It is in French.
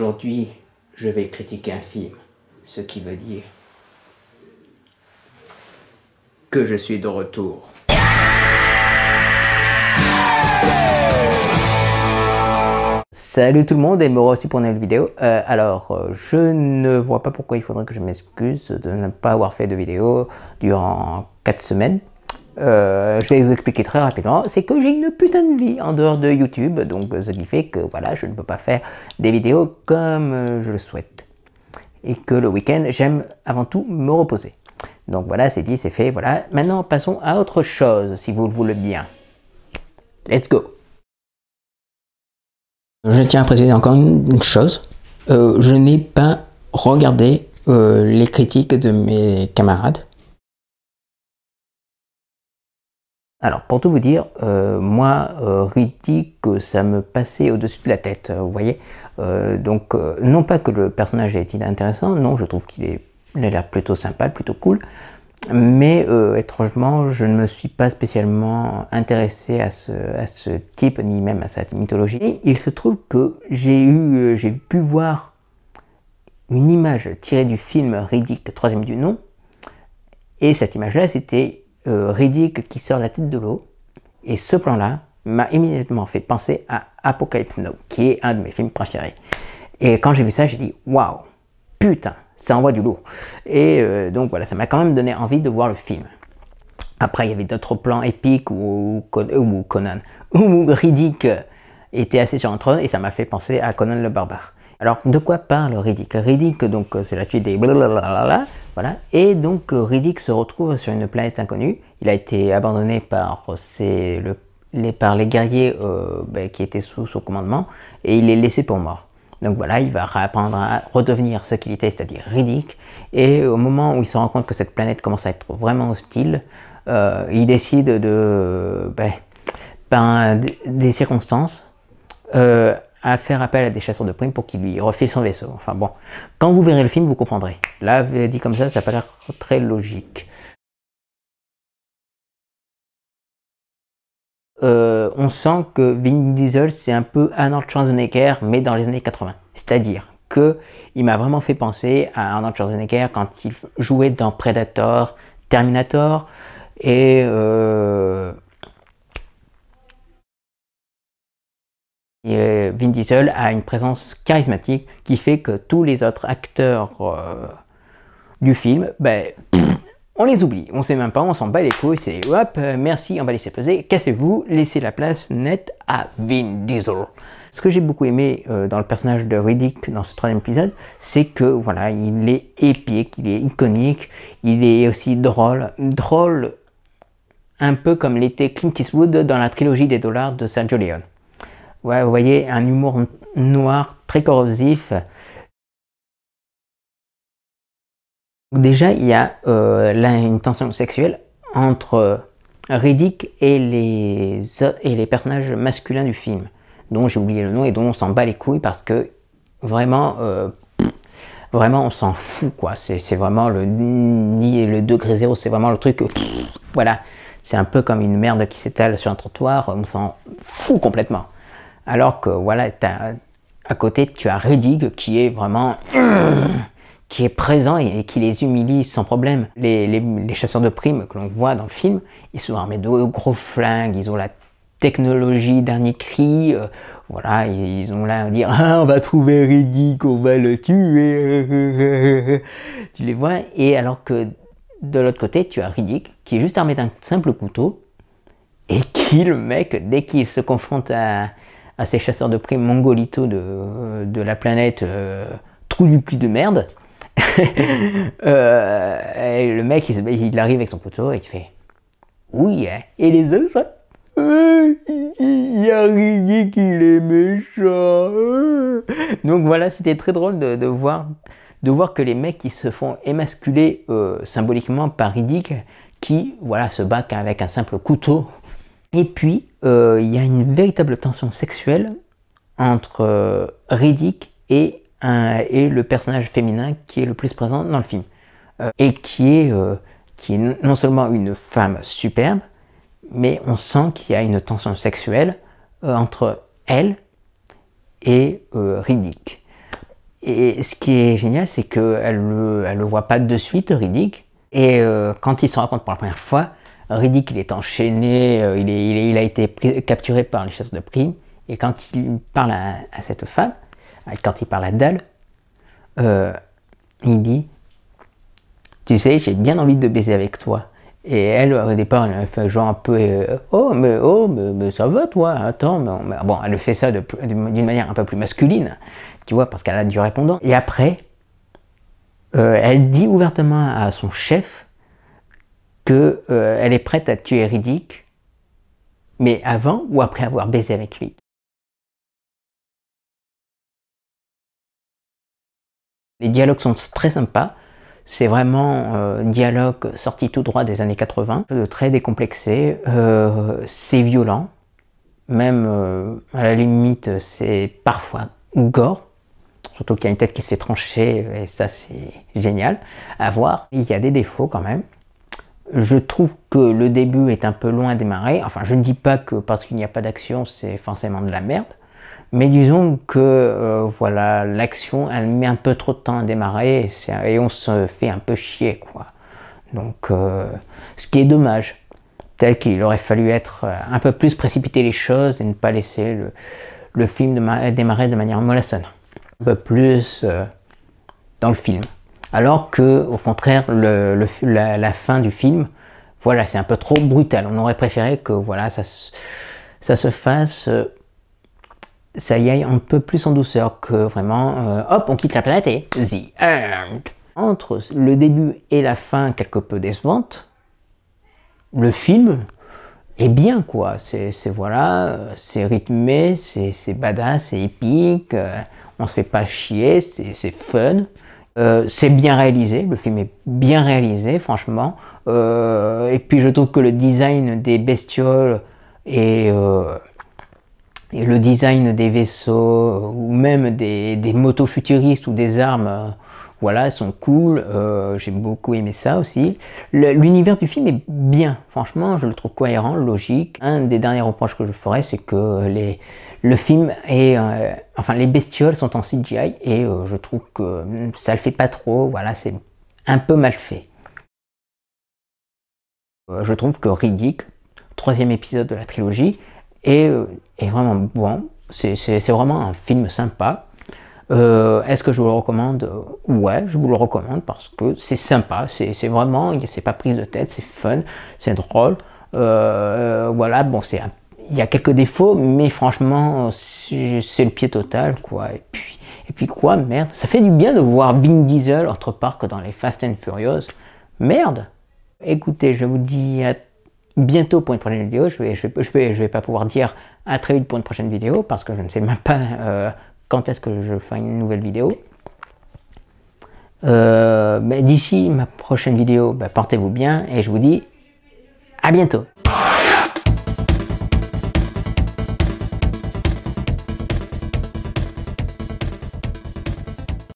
Aujourd'hui, je vais critiquer un film, ce qui veut dire que je suis de retour. Salut tout le monde et me revoici pour une nouvelle vidéo. Je ne vois pas pourquoi il faudrait que je m'excuse de ne pas avoir fait de vidéo durant 4 semaines. Je vais vous expliquer très rapidement, c'est que j'ai une putain de vie en dehors de YouTube, donc ce qui fait que voilà, je ne peux pas faire des vidéos comme je le souhaite. Et que le week-end, j'aime avant tout me reposer. Donc voilà, c'est dit, c'est fait, voilà. Maintenant, passons à autre chose, si vous le voulez bien. Let's go! Je tiens à préciser encore une chose, je n'ai pas regardé les critiques de mes camarades. Alors, pour tout vous dire, moi, Riddick, ça me passait au-dessus de la tête, vous voyez. Non pas que le personnage est inintéressant, non, je trouve qu'il a l'air plutôt sympa, plutôt cool. Mais étrangement, je ne me suis pas spécialement intéressé à ce type, ni même à sa mythologie. Et il se trouve que j'ai pu voir une image tirée du film Riddick, troisième du nom. Et cette image-là, c'était Riddick qui sort la tête de l'eau. Et ce plan-là m'a immédiatement fait penser à Apocalypse Now, qui est un de mes films préférés. Et quand j'ai vu ça, j'ai dit « Waouh, putain, ça envoie du lourd ». Et donc voilà, ça m'a quand même donné envie de voir le film. Après, il y avait d'autres plans épiques où Riddick était assis sur un trône et ça m'a fait penser à Conan le Barbare. Alors, de quoi parle Riddick? Riddick, donc, c'est la suite des blablabla, voilà. Et donc, Riddick se retrouve sur une planète inconnue. Il a été abandonné par les guerriers qui étaient sous son commandement et il est laissé pour mort. Donc voilà, il va apprendre à redevenir ce qu'il était, c'est-à-dire Riddick. Et au moment où il se rend compte que cette planète commence à être vraiment hostile, il décide par des circonstances, à faire appel à des chasseurs de primes pour qu'ils lui refilent son vaisseau. Enfin bon, quand vous verrez le film, vous comprendrez. Là, dit comme ça n'a pas l'air très logique. On sent que Vin Diesel, c'est un peu Arnold Schwarzenegger, mais dans les années 80. C'est-à-dire que il m'a vraiment fait penser à Arnold Schwarzenegger quand il jouait dans Predator, Terminator, et Vin Diesel a une présence charismatique qui fait que tous les autres acteurs du film, on les oublie, on sait même pas, on s'en bat les couilles, c'est hop, merci, on va laisser peser, cassez-vous, laissez la place nette à Vin Diesel. Ce que j'ai beaucoup aimé dans le personnage de Riddick dans ce troisième épisode, c'est que voilà, il est épique, il est iconique, il est aussi drôle un peu comme l'était Clint Eastwood dans la trilogie des dollars de Sergio Leone. Ouais, vous voyez, un humour noir très corrosif. Déjà, il y a là une tension sexuelle entre Riddick et les personnages masculins du film, dont j'ai oublié le nom et dont on s'en bat les couilles parce que vraiment, vraiment on s'en fout quoi. C'est vraiment le degré zéro, c'est vraiment le truc. Voilà, c'est un peu comme une merde qui s'étale sur un trottoir, on s'en fout complètement. Alors que voilà, à côté tu as Riddick qui est vraiment qui est présent et qui les humilie sans problème. Les chasseurs de primes que l'on voit dans le film, ils sont armés de gros flingues, ils ont la technologie dernier cri, voilà, ils ont là à dire ah, on va trouver Riddick, on va le tuer. Tu les vois, et alors que de l'autre côté, tu as Riddick qui est juste armé d'un simple couteau et qui, le mec, dès qu'il se confronte à ces chasseurs de primes mongolitos de la planète trou du cul de merde, le mec il arrive avec son couteau et il fait oui, hein. Et les autres il y a Riddick, il est méchant. Donc voilà, c'était très drôle de voir que les mecs qui se font émasculer symboliquement par Riddick, qui voilà se battent avec un simple couteau. Et puis il y a une véritable tension sexuelle entre Riddick et le personnage féminin qui est le plus présent dans le film, et qui est non seulement une femme superbe, mais on sent qu'il y a une tension sexuelle entre elle et Riddick. Et ce qui est génial, c'est qu'elle le voit pas de suite, Riddick. Et quand il se rencontre pour la première fois, Riddick il est enchaîné, il a été capturé par les chasseurs de primes. Et quand il parle à cette femme, quand il parle à Dahl, il dit tu sais, j'ai bien envie de baiser avec toi. Et elle, au départ, elle fait genre un peu oh, mais ça va toi, attends. Bon, elle fait ça d'une manière un peu plus masculine, tu vois, parce qu'elle a du répondant. Et après, elle dit ouvertement à son chef que elle est prête à tuer Riddick, mais avant ou après avoir baisé avec lui. Les dialogues sont très sympas. C'est vraiment un dialogue sorti tout droit des années 80, très décomplexé, c'est violent, même à la limite c'est parfois gore, surtout qu'il y a une tête qui se fait trancher et ça c'est génial à voir. Il y a des défauts quand même. Je trouve que le début est un peu loin à démarrer, enfin je ne dis pas que parce qu'il n'y a pas d'action c'est forcément de la merde, mais disons que voilà, l'action elle met un peu trop de temps à démarrer et on se fait un peu chier quoi. Donc ce qui est dommage, tel qu'il aurait fallu être un peu plus précipiter les choses et ne pas laisser le film démarrer de manière mollassonne, un peu plus dans le film. Alors que au contraire la fin du film, voilà, c'est un peu trop brutal. On aurait préféré que voilà ça se fasse ça y aille un peu plus en douceur, que vraiment, hop, on quitte la planète et the end. Entre le début et la fin quelque peu décevante, le film est bien quoi, c'est voilà, c'est rythmé, c'est badass, c'est épique, on se fait pas chier, c'est fun. C'est bien réalisé, le film est bien réalisé franchement, et puis je trouve que le design des bestioles et le design des vaisseaux ou même des motos futuristes ou des armes, voilà, sont cool. J'ai beaucoup aimé ça aussi. L'univers du film est bien, franchement, je le trouve cohérent, logique. Un des derniers reproches que je ferais, c'est que le film est, enfin, les bestioles sont en CGI et je trouve que ça le fait pas trop. Voilà, c'est un peu mal fait. Je trouve que Riddick, troisième épisode de la trilogie, est vraiment bon. C'est vraiment un film sympa. Est-ce que je vous le recommande? Ouais, je vous le recommande parce que c'est sympa, c'est vraiment, c'est pas prise de tête, c'est fun, c'est drôle. Voilà, bon, il y a quelques défauts, mais franchement, c'est le pied total, quoi. Et puis quoi, merde, ça fait du bien de voir Vin Diesel autre part que dans les Fast and Furious. Merde. Écoutez, je vous dis à bientôt pour une prochaine vidéo. Je vais pas pouvoir dire à très vite pour une prochaine vidéo parce que je ne sais même pas quand est-ce que je ferai une nouvelle vidéo. Mais d'ici ma prochaine vidéo, portez-vous bien et je vous dis à bientôt.